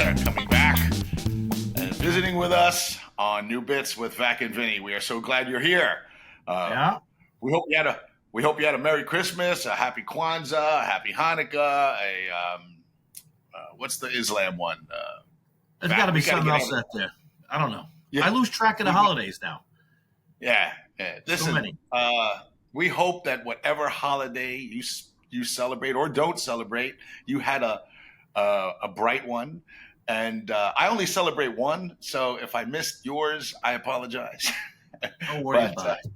coming back and visiting with us on New Bits with Vac and Vinnie. We are so glad you're here. Yeah. We hope you had a Merry Christmas, a Happy Kwanzaa, a Happy Hanukkah, what's the Islam one? There's got to be something else out there. I don't know. Yeah. I lose track of the holidays now. Yeah. Listen, So many. We hope that whatever holiday you celebrate or don't celebrate, you had a bright one. And I only celebrate one, so if I missed yours, I apologize. Don't worry about it.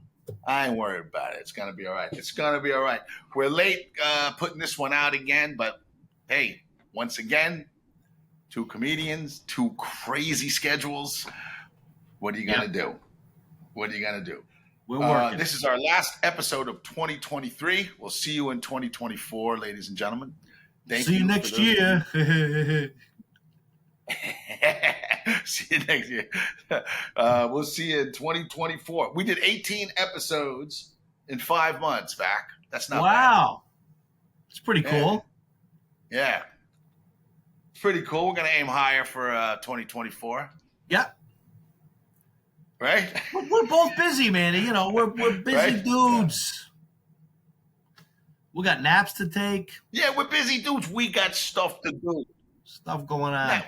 I ain't worried about it. It's going to be all right. It's going to be all right. We're late putting this one out again, but hey, once again, two comedians, two crazy schedules. What are you going to do? What are you going to do? We're working. This is our last episode of 2023. We'll see you in 2024, ladies and gentlemen. See you next year. See you next year. We'll see you in 2024. We did 18 episodes in 5 months, Vac. That's not bad. Wow. It's pretty cool. Yeah. It's pretty cool. We're going to aim higher for 2024. Yeah. Right? We're both busy, man. You know, we're busy Right? dudes. We got naps to take. Yeah, we're busy dudes. We got stuff to do. Stuff going on.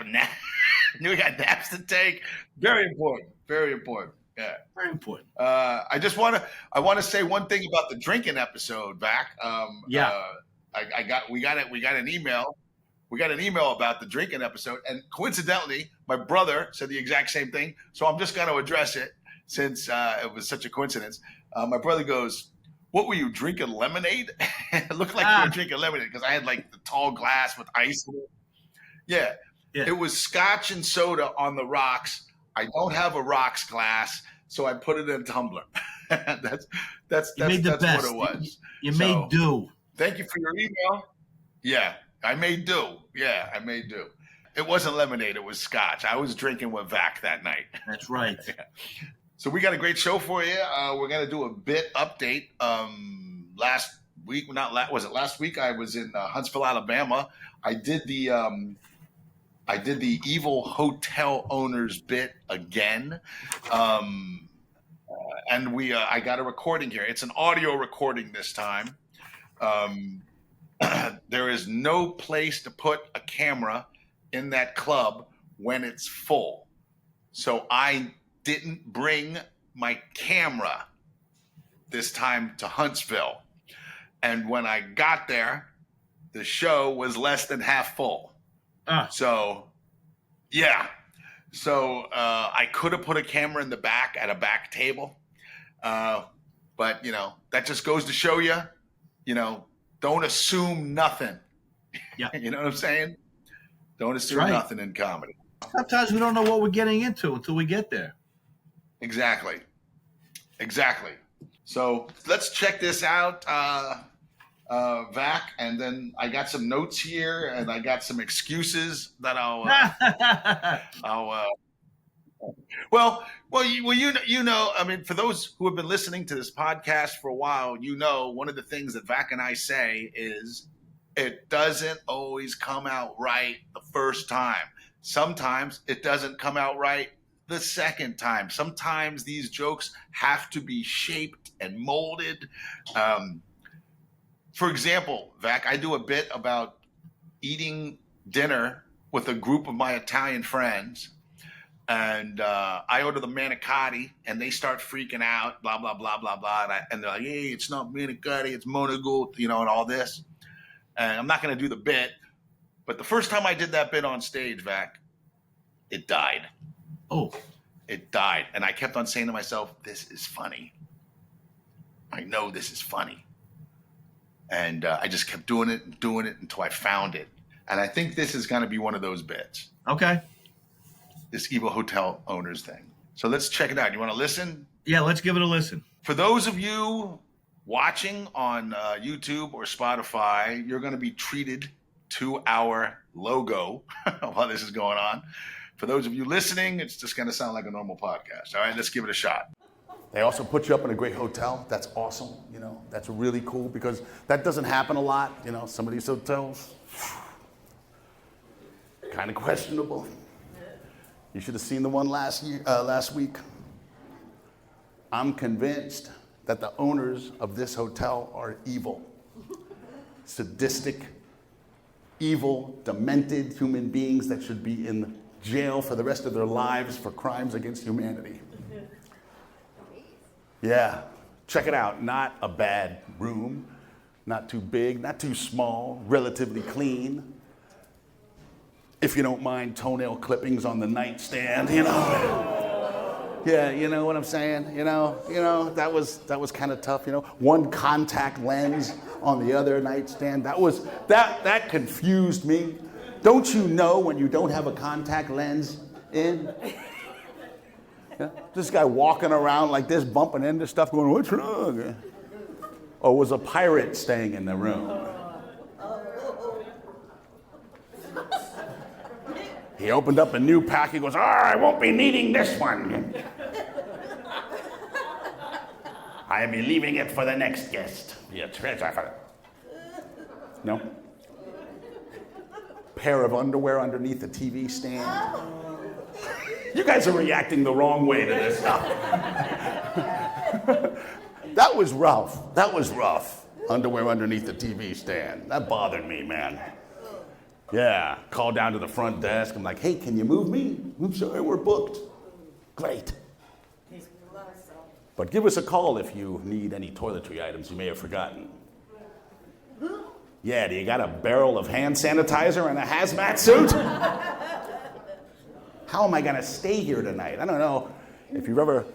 We got naps to take. Very important. Very important. Yeah. Very important. I want to say one thing about the drinking episode, Vac. We got an email. We got an email about the drinking episode, and coincidentally, my brother said the exact same thing. So I'm just going to address it since it was such a coincidence. My brother goes, "What were you drinking? Lemonade?" It looked like you were drinking lemonade because I had like the tall glass with ice in it. Yeah. It was scotch and soda on the rocks. I don't have a rocks glass, so I put it in a tumbler. That's what it was. You made do. Thank you for your email. Yeah, I made do. It wasn't lemonade. It was scotch. I was drinking with Vac that night. That's right. Yeah. So we got a great show for you. We're going to do a bit update. Last week I was in Huntsville, Alabama. I did the evil hotel owners bit again. And I got a recording here. It's an audio recording this time. There is no place to put a camera in that club when it's full. So I didn't bring my camera this time to Huntsville. And when I got there, the show was less than half full. So I could have put a camera in the back at a back table. But, that just goes to show you, don't assume nothing. Yeah. You know what I'm saying? Don't assume nothing in comedy. Sometimes we don't know what we're getting into until we get there. Exactly. So let's check this out, Vac, and then I got some notes here, and I got some excuses that I'll. I mean, for those who have been listening to this podcast for a while, one of the things that Vac and I say is it doesn't always come out right the first time. Sometimes it doesn't come out right the second time. Sometimes these jokes have to be shaped and molded. For example, Vac, I do a bit about eating dinner with a group of my Italian friends. And I order the manicotti, and they start freaking out, blah, blah, blah, blah, blah. And they're like, hey, it's not manicotti, it's monagle, and all this. And I'm not going to do the bit. But the first time I did that bit on stage, Vac, it died. Oh. It died. And I kept on saying to myself, this is funny. I know this is funny. And I just kept doing it until I found it. And I think this is going to be one of those bits. Okay. This evil hotel owners thing. So let's check it out. You want to listen? Yeah, let's give it a listen. For those of you watching on YouTube or Spotify, you're going to be treated to our logo while this is going on. For those of you listening, it's just going to sound like a normal podcast. All right, let's give it a shot. They also put you up in a great hotel. That's awesome. That's really cool because that doesn't happen a lot. Some of these hotels, kind of questionable. You should have seen the one last week. I'm convinced that the owners of this hotel are evil. Sadistic, evil, demented human beings that should be in jail for the rest of their lives for crimes against humanity. Yeah, check it out. Not a bad room, not too big, not too small, relatively clean. If you don't mind toenail clippings on the nightstand, you know. Yeah, you know what I'm saying? You know, that was kind of tough, you know. One contact lens on the other nightstand. That confused me. Don't you know when you don't have a contact lens in? Yeah? This guy walking around like this, bumping into stuff, going, what's wrong? Or was a pirate staying in the room? He opened up a new pack. He goes, I won't be needing this one. I'll be leaving it for the next guest. No? Pair of underwear underneath the TV stand. You guys are reacting the wrong way to this stuff. That was rough. Underwear underneath the TV stand. That bothered me, man. Yeah, called down to the front desk. I'm like, hey, can you move me? I'm sorry, we're booked. Great. But give us a call if you need any toiletry items you may have forgotten. Yeah, do you got a barrel of hand sanitizer and a hazmat suit? How am I going to stay here tonight? I don't know if you've ever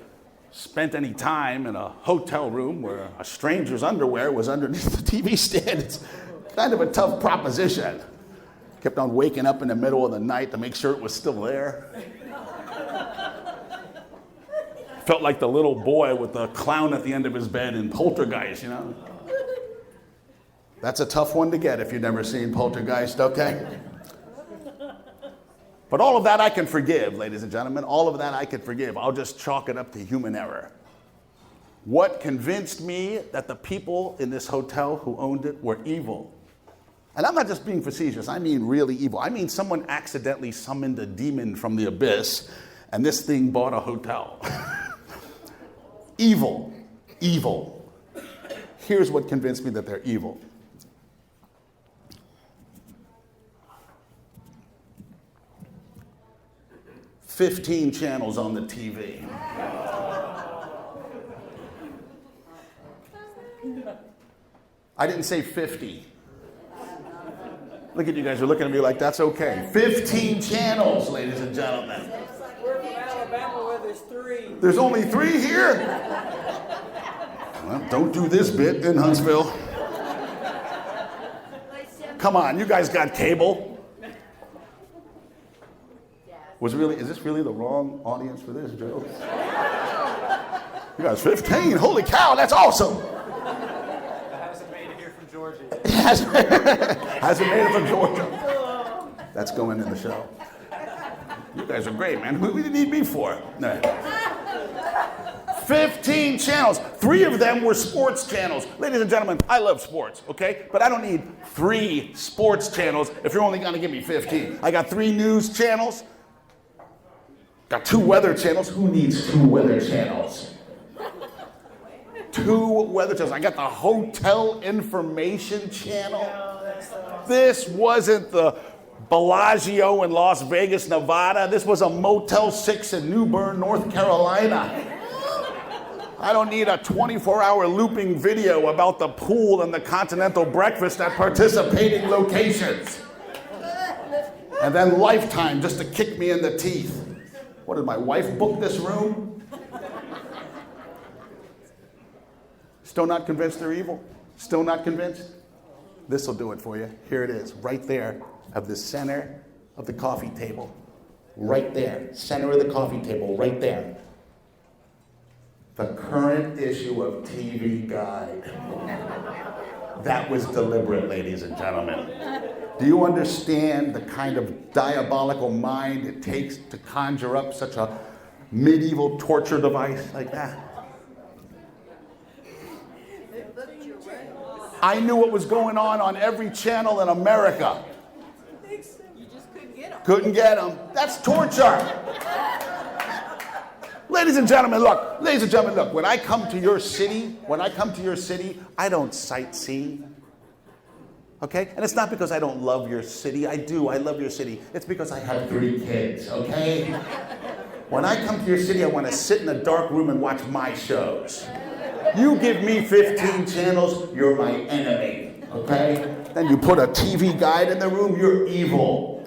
spent any time in a hotel room where a stranger's underwear was underneath the TV stand. It's kind of a tough proposition. Kept on waking up in the middle of the night to make sure it was still there. Felt like the little boy with the clown at the end of his bed in Poltergeist, you know? That's a tough one to get if you've never seen Poltergeist, okay? But all of that I can forgive, ladies and gentlemen. All of that I can forgive. I'll just chalk it up to human error. What convinced me that the people in this hotel who owned it were evil? And I'm not just being facetious. I mean really evil. I mean someone accidentally summoned a demon from the abyss, and this thing bought a hotel. Evil. Here's what convinced me that they're evil. "15 channels on the TV. I didn't say 50. Look at you guys, you're looking at me like that's okay. 15 channels, ladies and gentlemen. We're from Alabama where there's 3. There's only 3 here? Well, don't do this bit in Huntsville. Come on, you guys got cable. Is this really the wrong audience for this, Joe? You guys 15, holy cow, that's awesome. Hasn't made it here from Georgia. Hasn't made it from Georgia. That's going in the show. You guys are great, man. What do you need me for? No. 15 channels. 3 of them were sports channels. Ladies and gentlemen, I love sports, okay? But I don't need 3 sports channels if you're only going to give me 15. I got 3 news channels. Got 2 weather channels. Who needs 2 weather channels? 2 weather channels. I got the hotel information channel. This wasn't the Bellagio in Las Vegas, Nevada. This was a Motel 6 in New Bern, North Carolina. I don't need a 24-hour looping video about the pool and the continental breakfast at participating locations. And then Lifetime just to kick me in the teeth. What, did my wife book this room? Still not convinced they're evil? Still not convinced? This will do it for you. Here it is, right there, at the center of the coffee table. Right there, center of the coffee table, right there. The current issue of TV Guide. That was deliberate, ladies and gentlemen. Do you understand the kind of diabolical mind it takes to conjure up such a medieval torture device like that? I knew what was going on every channel in America. You just couldn't get them. Couldn't get them. That's torture. Ladies and gentlemen, look. When I come to your city, I don't sightsee. Okay? And it's not because I don't love your city. I do. I love your city. It's because I have 3 kids, okay? When I come to your city, I want to sit in a dark room and watch my shows. You give me 15 channels, you're my enemy, okay? Then you put a TV guide in the room, you're evil.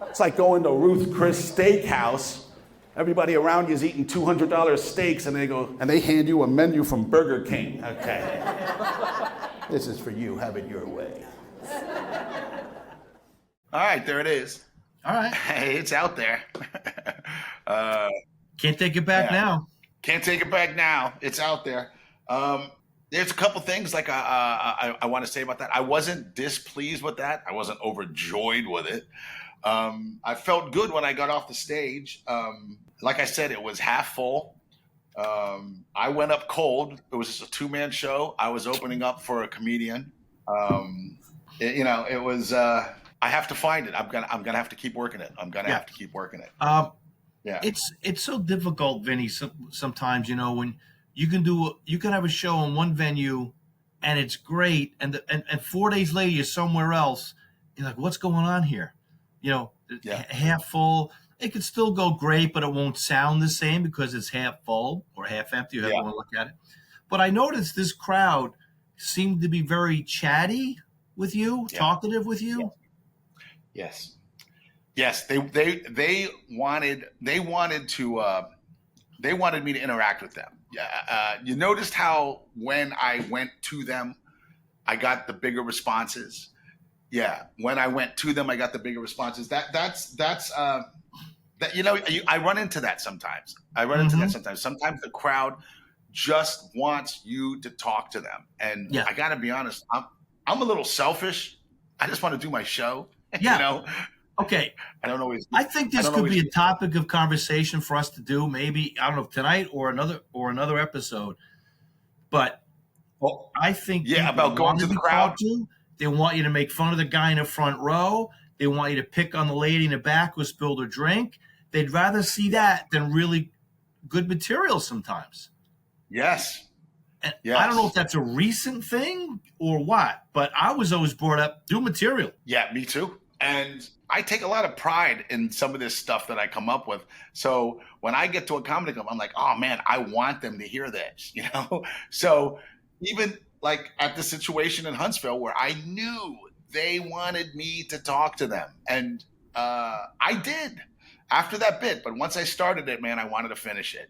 It's like going to Ruth Chris Steakhouse. Everybody around you is eating $200 steaks, and they hand you a menu from Burger King. Okay. This is for you. Have it your way. All right, there it is. All right. Hey, it's out there. Can't take it back now. Can't take it back now. It's out there. There's a couple things like I want to say about that. I wasn't displeased with that. I wasn't overjoyed with it. I felt good when I got off the stage. Like I said, it was half full. I went up cold. It was just a 2-man show. I was opening up for a comedian. It was. I have to find it. I'm gonna have to keep working it. Have to keep working it. Yeah. It's so difficult, Vinny. Sometimes when you can have a show in one venue, and it's great, and 4 days later you're somewhere else. You're like, what's going on here? Half full. It could still go great, but it won't sound the same because it's half full or half empty, however you want to look at it. But I noticed this crowd seemed to be very chatty with you, talkative with you. Yes. They wanted me to interact with them. You noticed how when I went to them, I got the bigger responses. Yeah, when I went to them, I got the bigger responses. I run into that sometimes. Sometimes the crowd just wants you to talk to them, and I got to be honest. I'm a little selfish. I just want to do my show. Yeah. Okay. I don't always. I think this could be a topic of conversation for us to do. Maybe I don't know tonight or another episode. But I think about going to the crowd. They want you to make fun of the guy in the front row. They want you to pick on the lady in the back who spilled her drink. They'd rather see that than really good material sometimes. Yes. And I don't know if that's a recent thing or what, but I was always brought up, do material. Yeah, me too. And I take a lot of pride in some of this stuff that I come up with. So when I get to a comedy club, I'm like, oh man, I want them to hear this, So even like at the situation in Huntsville where I knew they wanted me to talk to them. And I did after that bit. But once I started it, man, I wanted to finish it,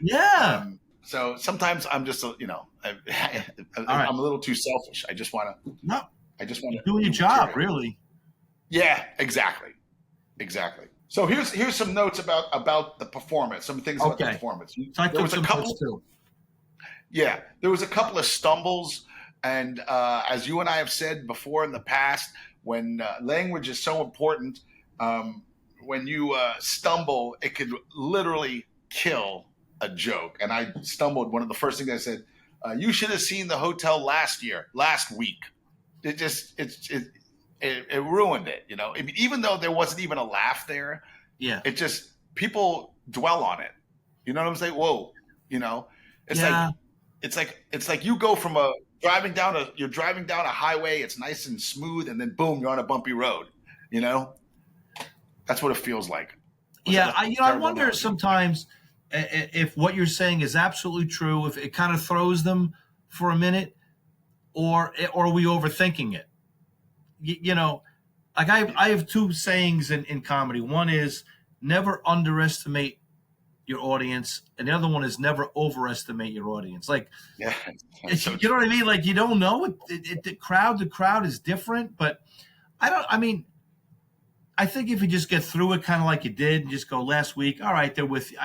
Yeah. So sometimes I'm just, I'm a little too selfish. I just want to do your job, really. Yeah, exactly. So here's some notes about the performance. Some things about the performance. There was a couple too. Yeah, there was a couple of stumbles, and as you and I have said before in the past, when language is so important, when you stumble, it could literally kill a joke. And I stumbled. One of the first things I said, you should have seen the hotel last week. It ruined it, even though there wasn't even a laugh there. Yeah. It just, people dwell on it. You know what I'm saying? Whoa, it's like you go from driving down a highway, it's nice and smooth, and then boom, you're on a bumpy road, That's what it feels like. I wonder sometimes if what you're saying is absolutely true, if it kind of throws them for a minute, or are we overthinking it? Like I have 2 sayings in comedy. One is never underestimate your audience, and the other one is never overestimate your audience. Like, you know what I mean? Like, you don't know the crowd is different, but I think if you just get through it kind of like you did and just go last week, all right, they're with you.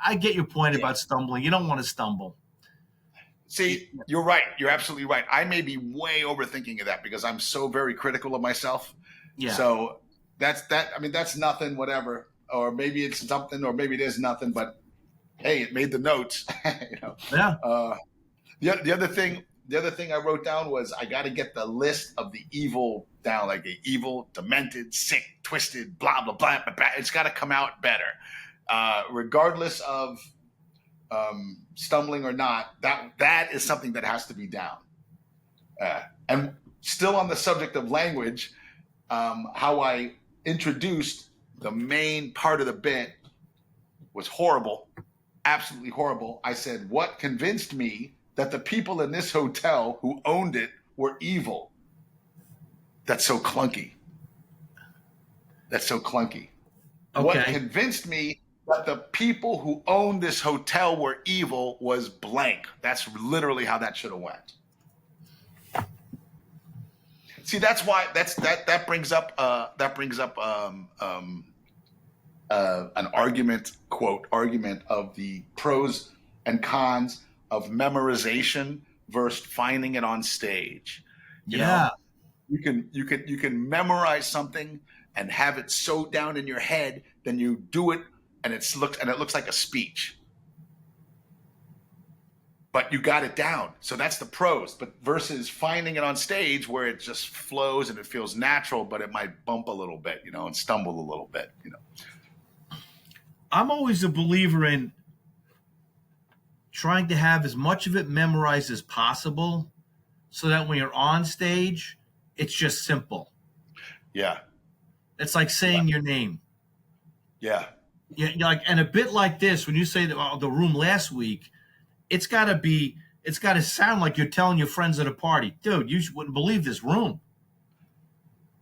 I get your point about stumbling. You don't want to stumble. See, you're right. You're absolutely right. I may be way overthinking of that because I'm so very critical of myself. Yeah. So that's nothing, whatever. Or maybe it's something, or maybe it is nothing, but hey, it made the notes. Yeah. The other thing the other thing I wrote down was I got to get the list of the evil down, like the evil, demented, sick, twisted, blah, blah, blah, blah, blah. It's got to come out better. Regardless of stumbling or not, that is something that has to be down. And still on the subject of language, how I introduced the main part of the bit was horrible, absolutely horrible. I said, what convinced me that the people in this hotel who owned it were evil? That's so clunky. Okay. What convinced me that the people who owned this hotel were evil was blank. That's literally how that should have went. See, that's why that brings up an argument of the pros and cons of memorization versus finding it on stage. You know, you can memorize something and have it so down in your head, then you do it and it looks like a speech. But you got it down. So that's the pros. But versus finding it on stage where it just flows and it feels natural, but it might bump a little bit, and stumble a little bit, I'm always a believer in trying to have as much of it memorized as possible so that when you're on stage, it's just simple. Yeah. It's like saying your name. Yeah. And a bit like this, when you say the room last week, it's got to sound like you're telling your friends at a party, dude, you wouldn't believe this room.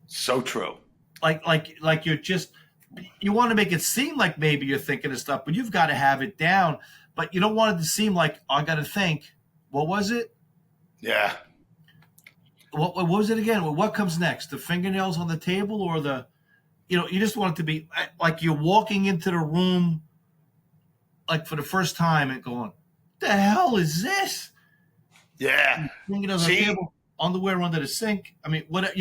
So true. Like you want to make it seem like maybe you're thinking of stuff, but you've got to have it down. But you don't want it to seem like, I got to think. What was it? Yeah. What was it again? What comes next? The fingernails on the table or you just want it to be like you're walking into the room like for the first time and going, the hell is this? Yeah. Fingernails on the table, underwear under the sink. I mean, what?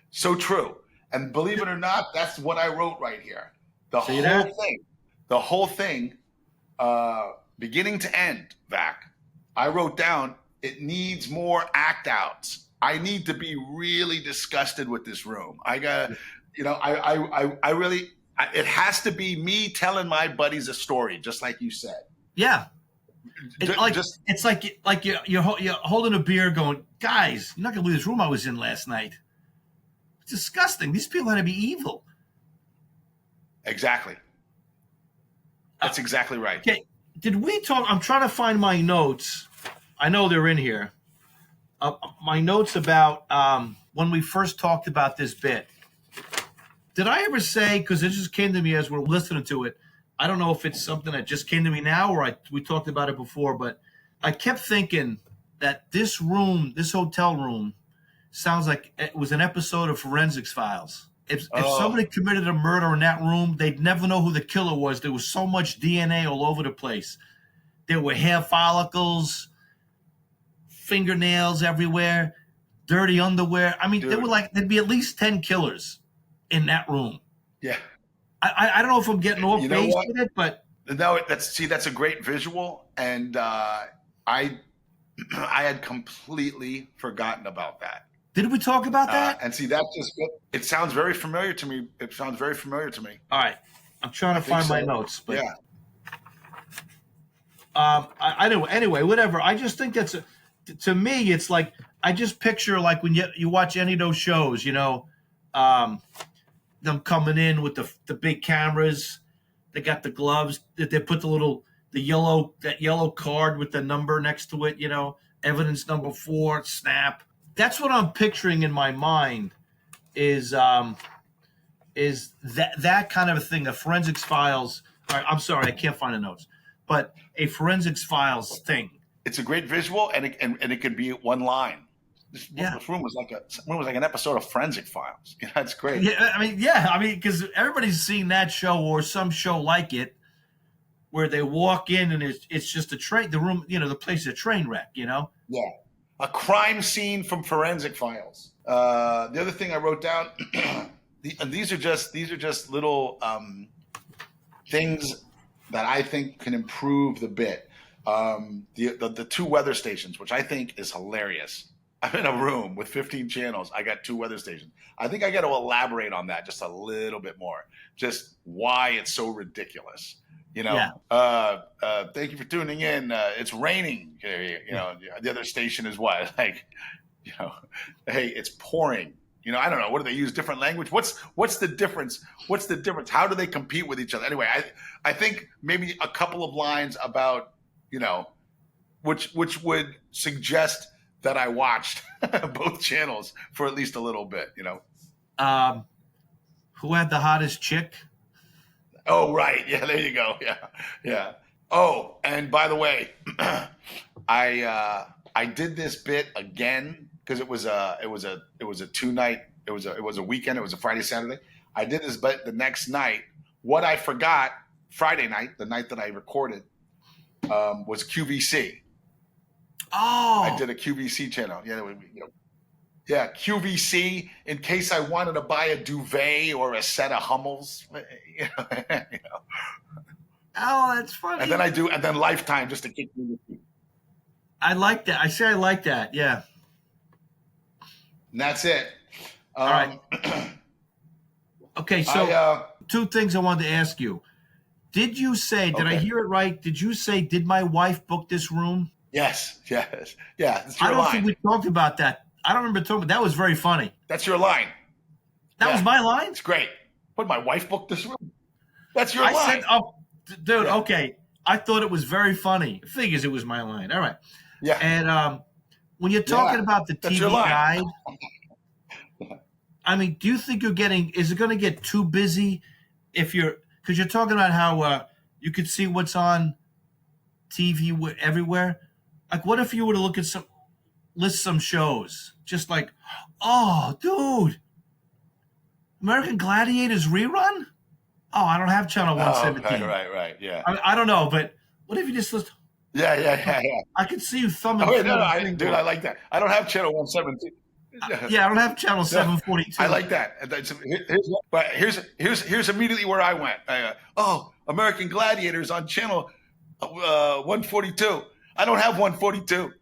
So true. And believe it or not, that's what I wrote right here. The whole thing, beginning to end, Vac, I wrote down, it needs more act outs. I need to be really disgusted with this room. I got, I really, it has to be me telling my buddies a story, just like you said. Yeah. It's like you're holding a beer going, guys, you're not going to believe this room I was in last night. It's disgusting. These people had to be evil. Exactly. That's exactly right. Okay. Did we talk? I'm trying to find my notes. I know they're in here. My notes about when we first talked about this bit. Did I ever say, because it just came to me as we're listening to it, I don't know if it's something that just came to me now or we talked about it before, but I kept thinking that this hotel room, sounds like it was an episode of Forensics Files. If somebody committed a murder in that room, they'd never know who the killer was. There was so much DNA all over the place. There were hair follicles, fingernails everywhere, dirty underwear. I mean, there'd be at least 10 killers in that room. Yeah. I don't know if I'm getting off base with it, but no, that's a great visual, and I had completely forgotten about that. Did we talk about that? And see, it sounds very familiar to me. All right. I'm trying to find my notes. But yeah. I don't. Anyway, whatever. I just think to me, it's like I just picture like when you watch any of those shows, them coming in with the big cameras. They got the gloves. They put that yellow card with the number next to it. Evidence number 4. Snap. That's what I'm picturing in my mind. Is that kind of a thing? A Forensics Files. I'm sorry, I can't find the notes. But a Forensics Files thing. It's a great visual, and it could be one line. This room was like an episode of Forensic Files. It's great. Yeah, I mean, because everybody's seen that show or some show like it, where they walk in and it's just the room, the place is a train wreck. Yeah, a crime scene from Forensic Files. The other thing I wrote down, these are just little things that I think can improve the bit. The two weather stations, which I think is hilarious. I'm in a room with 15 channels. I got two weather stations. I think I got to elaborate on that just a little bit more. Just why it's so ridiculous. Yeah. Thank you for tuning in. It's raining. The other station is what? Like, hey, it's pouring. I don't know. What do they use? Different language? What's the difference? What's the difference? How do they compete with each other? Anyway, I think maybe a couple of lines about, which would suggest that I watched both channels for at least a little bit, Who had the hottest chick? Oh, right. Yeah, there you go. Yeah. Oh, and by the way, I did this bit again because it was a 2-night. It was a weekend. It was a Friday, Saturday. I did this bit the next night. What I forgot Friday night, the night that I recorded, was QVC. Oh, I did a QVC channel. Yeah, QVC in case I wanted to buy a duvet or a set of Hummels. Oh, that's funny. And then Lifetime just to kick me in the feet. I like that. I like that. Yeah. And that's it. All right. Okay, so two things I wanted to ask you. Did you say, did I hear it right? Did you say, did my wife book this room? Yes. Yeah, that's your I don't line. think we talked about that. I don't remember talking. That was very funny. That's your line. That was my line? It's great. But my wife booked this room. That's your line. I said, oh, dude, okay. I thought it was very funny. Figures it was my line. All right. Yeah. And when you're talking about the TV guide, I mean, do you think is it going to get too busy because you're talking about how you could see what's on TV everywhere? Like, what if you were to list some shows, just like, oh, dude, American Gladiators rerun? Oh, I don't have channel 117. Right, yeah. I don't know, but what if you just list? Yeah. I could see you thumbing. Oh, dude, I like that. I don't have channel 117. Yeah, I don't have channel 742. I like that. Here's immediately where I went. American Gladiators on channel 142. I don't have 142.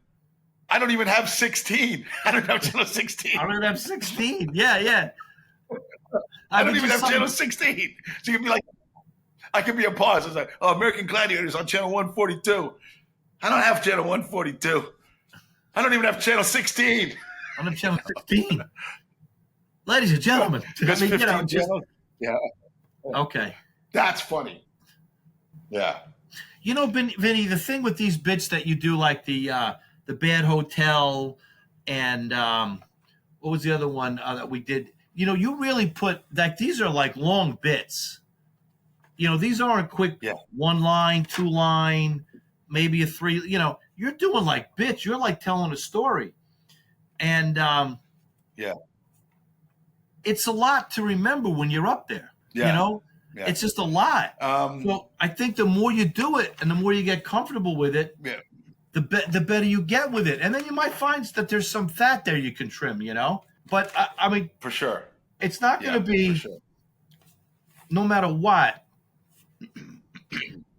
I don't even have 16. I don't have channel 16. I don't have 16. Yeah. I don't even have channel 16. So you can be like, I could be a pause. It's like, American Gladiators on channel 142. I don't have channel 142. I don't even have channel 16. I don't have channel 16. Ladies and gentlemen. Because 15 channels. Yeah. Okay. That's funny. Yeah. Vinny, the thing with these bits that you do, like the Bad Hotel and what was the other one that we did? You really put like these are like long bits. These aren't quick 1 line, 2 line, maybe a 3. You're doing like bits. You're like telling a story, and it's a lot to remember when you're up there. Yeah. It's just a lot. So I think the more you do it and the more you get comfortable with it, the better you get with it. And then you might find that there's some fat there you can trim, But, I mean, for sure. It's not going to be, no matter what,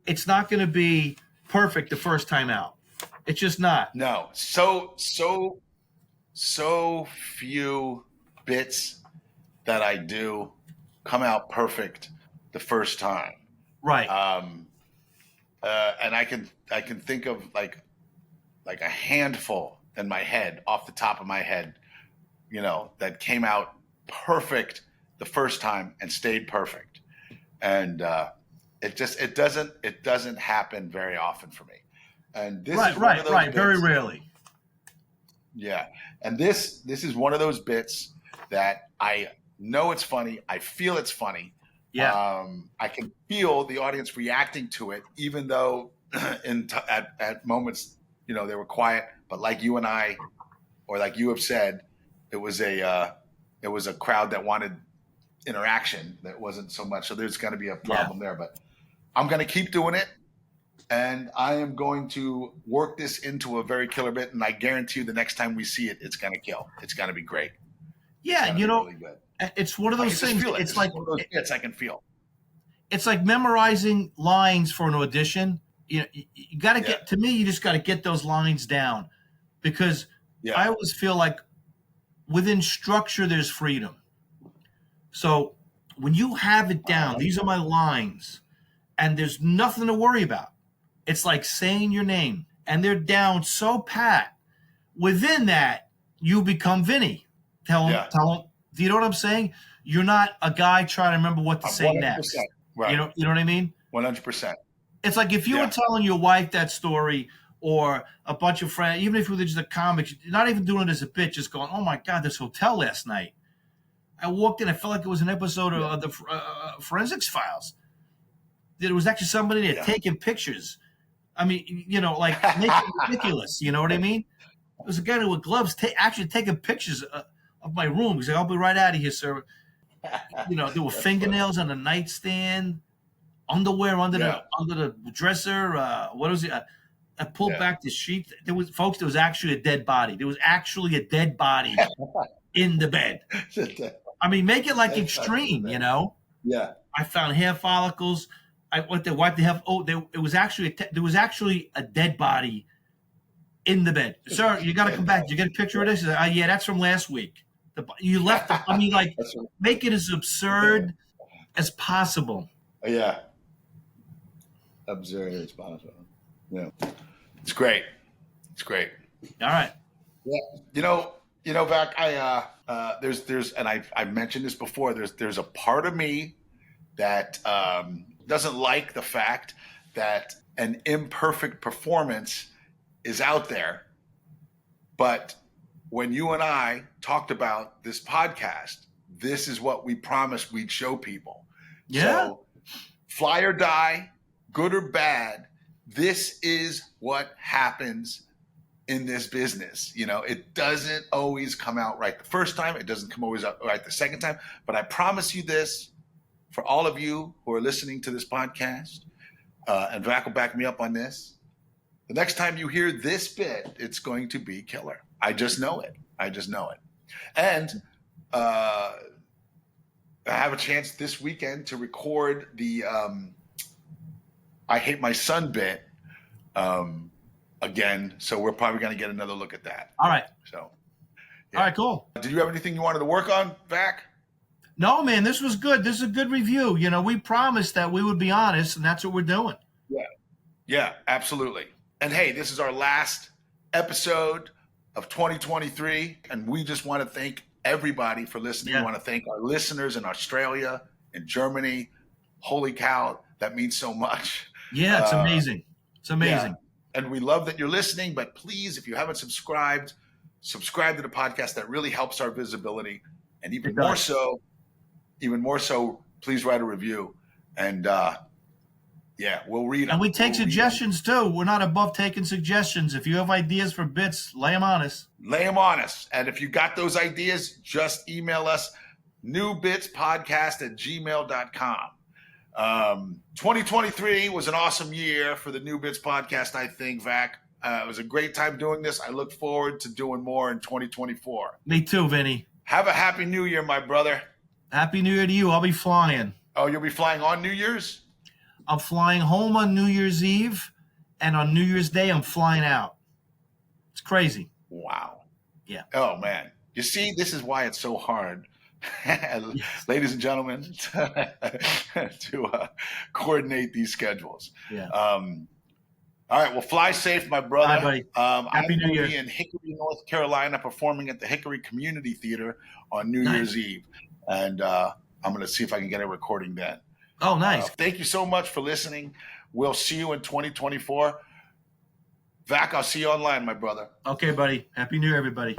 it's not going to be perfect the first time out. It's just not. No. So few bits that I do come out perfect the first time. Right. And I can think of like a handful in my head, off the top of my head, that came out perfect the first time and stayed perfect. And it doesn't happen very often for me. And this is one of those bits, very rarely. Yeah. And this is one of those bits that I know it's funny. I feel it's funny. Yeah. I can feel the audience reacting to it, even though at moments, they were quiet. But like you and I, or like you have said, it was a crowd that wanted interaction. That wasn't so much. So there's going to be a problem there. But I'm going to keep doing it, and I am going to work this into a very killer bit. And I guarantee you, the next time we see it, it's going to kill. It's going to be great. Yeah, really good. It's one of those things. It's like one of those bits I can feel. It's like memorizing lines for an audition. you got to get, to me, you just got to get those lines down, because I always feel like within structure, there's freedom. So when you have it down, these are my lines, and there's nothing to worry about. It's like saying your name, and they're down so pat. Within that, you become Vinny. Tell him. Do you know what I'm saying? You're not a guy trying to remember what to say next. Right. You know what I mean? 100%. It's like if you were telling your wife that story, or a bunch of friends, even if you were just a comic, you're not even doing it as a bit, just going, "Oh my God, this hotel last night. I walked in, I felt like it was an episode of the Forensics Files. There was actually somebody there taking pictures. I mean, like making it ridiculous. You know what I mean? There was a guy with gloves actually taking pictures of my room. He's like, "I'll be right out of here, sir." There were fingernails on the nightstand, underwear under the dresser. What was it? I pulled back the sheet. There was actually a dead body. There was actually a dead body in the bed. I mean, make it like extreme, Yeah. I found hair follicles. I went to wipe the hair. There was actually a dead body in the bed. Sir, you got to come back. Did you get a picture of this? He said, yeah, that's from last week. You left. I mean, like, make it as absurd as possible. Yeah. Absurd as possible. Yeah. It's great. It's great. All right. Yeah. Vac, there's and I mentioned this before, there's a part of me that doesn't like the fact that an imperfect performance is out there. But when you and I talked about this podcast, this is what we promised we'd show people. Yeah. So, fly or die, good or bad, this is what happens in this business. It doesn't always come out right the first time. It doesn't come always out right the second time. But I promise you this, for all of you who are listening to this podcast, and Vac will back me up on this, the next time you hear this bit, it's going to be killer. I just know it. And I have a chance this weekend to record the I Hate My Son bit again. So we're probably going to get another look at that. All right. So, All right, cool. Did you have anything you wanted to work on, Vac? No, man, this was good. This is a good review. We promised that we would be honest, and that's what we're doing. Yeah, absolutely. And hey, this is our last episode of 2023, and we just want to thank everybody for listening. We want to thank our listeners in Australia, in Germany. Holy cow, that means so much. Yeah, it's amazing. It's amazing. Yeah. And we love that you're listening, but please, if you haven't subscribe to the podcast. That really helps our visibility. And even more so, please write a review. And we'll read them. And we take suggestions too. We're not above taking suggestions. If you have ideas for bits, lay them on us. And if you got those ideas, just email us, newbitspodcast@gmail.com. 2023 was an awesome year for the New Bits podcast, I think, Vac. It was a great time doing this. I look forward to doing more in 2024. Me too, Vinny. Have a happy New Year, my brother. Happy New Year to you. I'll be flying. Oh, you'll be flying on New Year's? I'm flying home on New Year's Eve, and on New Year's Day, I'm flying out. It's crazy. Wow. Yeah. Oh, man. You see, this is why it's so hard, ladies and gentlemen, to coordinate these schedules. Yeah. All right. Well, fly safe, my brother. Bye, buddy. Happy New Year. I'm in Hickory, North Carolina, performing at the Hickory Community Theater on New Year's Eve. And I'm going to see if I can get a recording then. Oh, nice. Thank you so much for listening. We'll see you in 2024. Vac, I'll see you online, my brother. Okay, buddy. Happy New Year, everybody.